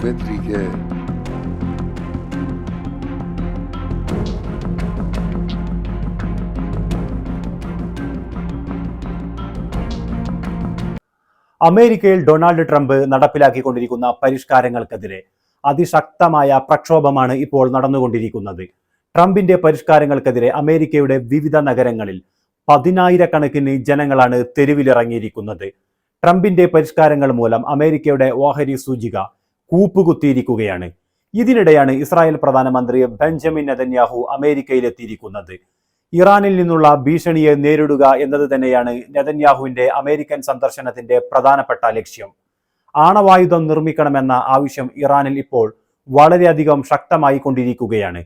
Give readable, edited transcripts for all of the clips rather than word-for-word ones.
Benrique. അമേരിക്കയിൽ Donald Trump നടപ്പിലാക്കിക്കൊണ്ടിരിക്കുന്ന പരിഷ്കാരങ്ങൾക്കെതിരെ അതിശക്തമായ പ്രക്ഷോഭമാണ് ഇപ്പോൾ നടന്നുകൊണ്ടിരിക്കുന്നത്. ട്രംപിന്റെ പരിഷ്കാരങ്ങൾക്കെതിരെ അമേരിക്കയുടെ വിവിധ നഗരങ്ങളിൽ പതിനായിരക്കണക്കിന് ജനങ്ങളാണ് തെരുവിലിറങ്ങിയിരിക്കുന്നത്. ട്രംപിന്റെ പരിഷ്കാരങ്ങൾ മൂലം അമേരിക്കയുടെ ഓഹരി സൂചിക കൂപ്പുകുത്തിയിരിക്കുകയാണ്. ഇതിനിടെയാണ് ഇസ്രായേൽ പ്രധാനമന്ത്രി ബെഞ്ചമിൻ നെതന്യാഹു അമേരിക്കയിലെത്തിയിരിക്കുന്നത്. ഇറാനിൽ നിന്നുള്ള ഭീഷണിയെ നേരിടുക എന്നത് തന്നെയാണ് നെതന്യാഹുവിന്റെ അമേരിക്കൻ സന്ദർശനത്തിന്റെ പ്രധാനപ്പെട്ട ലക്ഷ്യം. ആണവായുധം നിർമ്മിക്കണമെന്ന ആവശ്യം ഇറാനിൽ ഇപ്പോൾ വളരെയധികം ശക്തമായി കൊണ്ടിരിക്കുകയാണ്.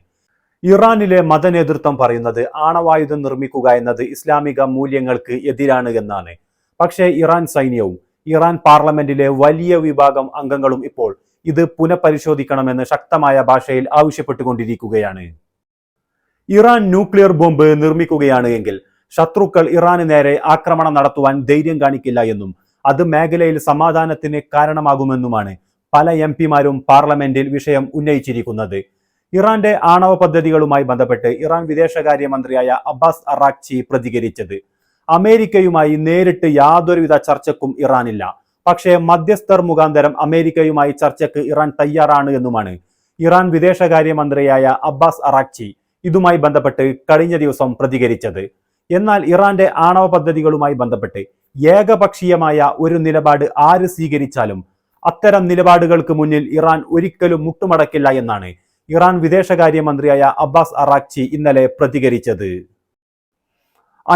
ഇറാനിലെ മതനേതൃത്വം പറയുന്നത് ആണവായുധം നിർമ്മിക്കുക എന്നത് ഇസ്ലാമിക മൂല്യങ്ങൾക്ക് എതിരാണ് എന്നാണ്. പക്ഷേ ഇറാൻ സൈന്യവും ഇറാൻ പാർലമെന്റിലെ വലിയ വിഭാഗം അംഗങ്ങളും ഇപ്പോൾ ഇത് പുനഃപരിശോധിക്കണമെന്ന് ശക്തമായ ഭാഷയിൽ ആവശ്യപ്പെട്ടുകൊണ്ടിരിക്കുകയാണ്. ഇറാൻ ന്യൂക്ലിയർ ബോംബ് നിർമ്മിക്കുകയാണ് എങ്കിൽ ശത്രുക്കൾ ഇറാന് നേരെ ആക്രമണം നടത്തുവാൻ ധൈര്യം കാണിക്കില്ല എന്നും അത് മേഖലയിൽ സമാധാനത്തിന് കാരണമാകുമെന്നുമാണ് പല എംപിമാരും പാർലമെന്റിൽ വിഷയം ഉന്നയിച്ചിരിക്കുന്നത്. ഇറാന്റെ ആണവ പദ്ധതികളുമായി ബന്ധപ്പെട്ട് ഇറാൻ വിദേശകാര്യമന്ത്രിയായ അബ്ബാസ് അറാഖ്ചി പ്രതികരിച്ചത്, അമേരിക്കയുമായി നേരിട്ട് യാതൊരുവിധ ചർച്ചയ്ക്കും ഇറാനില്ല, പക്ഷേ മധ്യസ്ഥർ മുഖാന്തരം അമേരിക്കയുമായി ചർച്ചയ്ക്ക് ഇറാൻ തയ്യാറാണ് എന്നുമാണ് ഇറാൻ വിദേശകാര്യമന്ത്രിയായ അബ്ബാസ് അറാഖ്ചി ഇതുമായി ബന്ധപ്പെട്ട് കഴിഞ്ഞ ദിവസം പ്രതികരിച്ചത്. എന്നാൽ ഇറാന്റെ ആണവ പദ്ധതികളുമായി ബന്ധപ്പെട്ട് ഏകപക്ഷീയമായ ഒരു നിലപാട് ആര് സ്വീകരിച്ചാലും അത്തരം നിലപാടുകൾക്ക് മുന്നിൽ ഇറാൻ ഒരിക്കലും മുട്ടുമടക്കില്ല എന്നാണ് ഇറാൻ വിദേശകാര്യമന്ത്രിയായ അബ്ബാസ് അറാഖ്ചി ഇന്നലെ പ്രതികരിച്ചത്.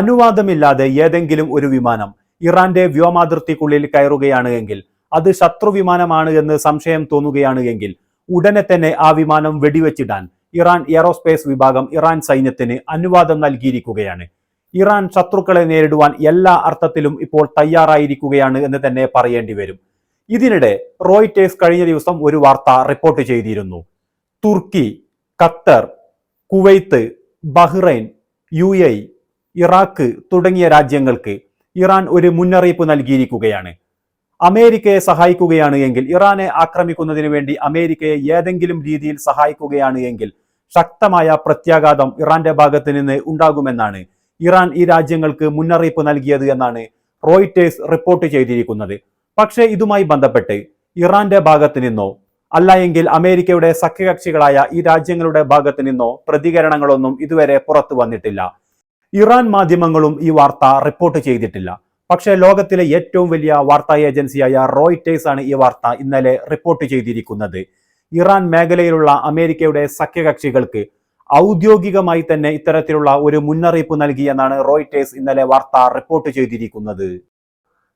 അനുവാദമില്ലാതെ ഏതെങ്കിലും ഒരു വിമാനം ഇറാന്റെ വ്യോമാതിർത്തിക്കുള്ളിൽ കയറുകയാണ് എങ്കിൽ, അത് ശത്രു വിമാനമാണ് എന്ന് സംശയം തോന്നുകയാണ് എങ്കിൽ ഉടനെ തന്നെ ആ വിമാനം വെടിവെച്ചിടാൻ ഇറാൻ എയറോസ്പേസ് വിഭാഗം ഇറാൻ സൈന്യത്തിന് അനുവാദം നൽകിയിരിക്കുകയാണ്. ഇറാൻ ശത്രുക്കളെ നേരിടുവാൻ എല്ലാ അർത്ഥത്തിലും ഇപ്പോൾ തയ്യാറായിരിക്കുകയാണ് എന്ന് തന്നെ പറയേണ്ടി വരും. ഇതിനിടെ റോയിറ്റേഴ്സ് കഴിഞ്ഞ ദിവസം ഒരു വാർത്ത റിപ്പോർട്ട് ചെയ്തിരുന്നു. തുർക്കി, Qatar, Kuwait, Bahrain, UAE, Iraq തുടങ്ങിയ രാജ്യങ്ങൾക്ക് ഇറാൻ ഒരു മുന്നറിയിപ്പ് നൽകിയിരിക്കുകയാണ്. അമേരിക്കയെ സഹായിക്കുകയാണ് എങ്കിൽ, ഇറാനെ ആക്രമിക്കുന്നതിന് വേണ്ടി അമേരിക്കയെ ഏതെങ്കിലും രീതിയിൽ സഹായിക്കുകയാണ് എങ്കിൽ ശക്തമായ പ്രത്യാഘാതം ഇറാന്റെ ഭാഗത്ത് നിന്ന് ഉണ്ടാകുമെന്നാണ് ഇറാൻ ഈ രാജ്യങ്ങൾക്ക് മുന്നറിയിപ്പ് നൽകിയത് എന്നാണ് റോയിറ്റേഴ്സ് റിപ്പോർട്ട് ചെയ്തിരിക്കുന്നത്. പക്ഷേ ഇതുമായി ബന്ധപ്പെട്ട് ഇറാന്റെ ഭാഗത്ത് നിന്നോ അല്ല എങ്കിൽ അമേരിക്കയുടെ സഖ്യകക്ഷികളായ ഈ രാജ്യങ്ങളുടെ ഭാഗത്ത് നിന്നോ പ്രതികരണങ്ങളൊന്നും ഇതുവരെ പുറത്തു വന്നിട്ടില്ല. ഇറാൻ മാധ്യമങ്ങളും ഈ വാർത്ത റിപ്പോർട്ട് ചെയ്തിട്ടില്ല. പക്ഷേ ലോകത്തിലെ ഏറ്റവും വലിയ വാർത്താ ഏജൻസിയായ റോയിറ്റേഴ്സ് ആണ് ഈ വാർത്ത ഇന്നലെ റിപ്പോർട്ട് ചെയ്തിരിക്കുന്നത്. ഇറാൻ മേഖലയിലുള്ള അമേരിക്കയുടെ സഖ്യകക്ഷികൾക്ക് ഔദ്യോഗികമായി തന്നെ ഇത്തരത്തിലുള്ള ഒരു മുന്നറിയിപ്പ് നൽകിയെന്നാണ് റോയിറ്റേഴ്സ് ഇന്നലെ വാർത്ത റിപ്പോർട്ട് ചെയ്തിരിക്കുന്നത്.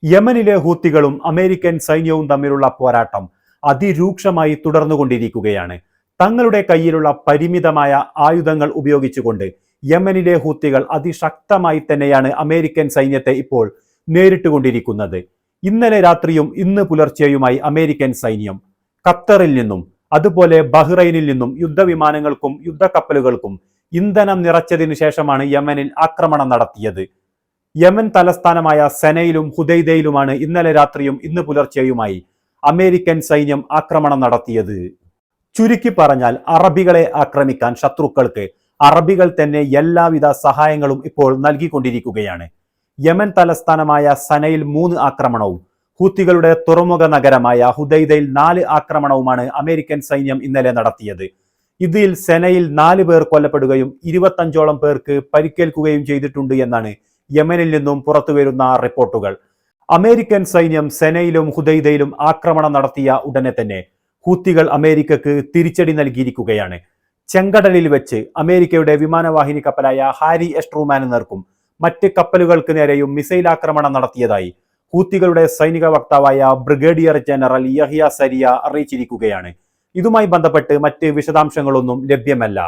യമനിലെ ഹൂത്തികളും അമേരിക്കൻ സൈന്യവും തമ്മിലുള്ള പോരാട്ടം അതിരൂക്ഷമായി തുടർന്നുകൊണ്ടിരിക്കുകയാണ്. തങ്ങളുടെ കയ്യിലുള്ള പരിമിതമായ ആയുധങ്ങൾ ഉപയോഗിച്ചുകൊണ്ട് യമനിലെ ഹൂത്തികൾ അതിശക്തമായി തന്നെയാണ് അമേരിക്കൻ സൈന്യത്തെ ഇപ്പോൾ നേരിട്ടുകൊണ്ടിരിക്കുന്നത്. ഇന്നലെ രാത്രിയും ഇന്ന് പുലർച്ചെയുമായി അമേരിക്കൻ സൈന്യം ഖത്തറിൽ നിന്നും അതുപോലെ ബഹ്റൈനിൽ നിന്നും യുദ്ധവിമാനങ്ങൾക്കും യുദ്ധക്കപ്പലുകൾക്കും ഇന്ധനം നിറച്ചതിനു ശേഷമാണ് യമനിൽ ആക്രമണം നടത്തിയത്. യമൻ തലസ്ഥാനമായ സനയിലും ഹുദൈദയിലുമാണ് ഇന്നലെ രാത്രിയും ഇന്ന് പുലർച്ചെയുമായി അമേരിക്കൻ സൈന്യം ആക്രമണം നടത്തിയത്. ചുരുക്കി പറഞ്ഞാൽ അറബികളെ ആക്രമിക്കാൻ ശത്രുക്കൾക്ക് അറബികൾ തന്നെ എല്ലാവിധ സഹായങ്ങളും ഇപ്പോൾ നൽകിക്കൊണ്ടിരിക്കുകയാണ്. യമൻ തലസ്ഥാനമായ സനയിൽ 3 ആക്രമണവും ഹൂത്തികളുടെ തുറമുഖ നഗരമായ ഹുദൈദയിൽ 4 ആക്രമണവുമാണ് അമേരിക്കൻ സൈന്യം ഇന്നലെ നടത്തിയത്. ഇതിൽ സെനയിൽ 4 പേർ കൊല്ലപ്പെടുകയും 25ഓളം പേർക്ക് പരിക്കേൽക്കുകയും ചെയ്തിട്ടുണ്ട് എന്നാണ് യമനിൽ നിന്നും പുറത്തുവരുന്ന റിപ്പോർട്ടുകൾ. അമേരിക്കൻ സൈന്യം സെനയിലും ഹുദൈദയിലും ആക്രമണം നടത്തിയ ഉടനെ തന്നെ ഹൂത്തികൾ അമേരിക്കക്ക് തിരിച്ചടി നൽകിയിരിക്കുകയാണ്. ചെങ്കടലിൽ വെച്ച് അമേരിക്കയുടെ വിമാനവാഹിനി കപ്പലായ ഹാരി എസ് ട്രൂമാന് നേർക്കും മറ്റ് കപ്പലുകൾക്ക് നേരെയും മിസൈൽ ആക്രമണം നടത്തിയതായി ഹൂത്തികളുടെ സൈനിക വക്താവായ ബ്രിഗേഡിയർ ജനറൽ യഹിയ സരിയ അറിയിച്ചിരിക്കുകയാണ്. ഇതുമായി ബന്ധപ്പെട്ട് മറ്റ് വിശദാംശങ്ങളൊന്നും ലഭ്യമല്ല.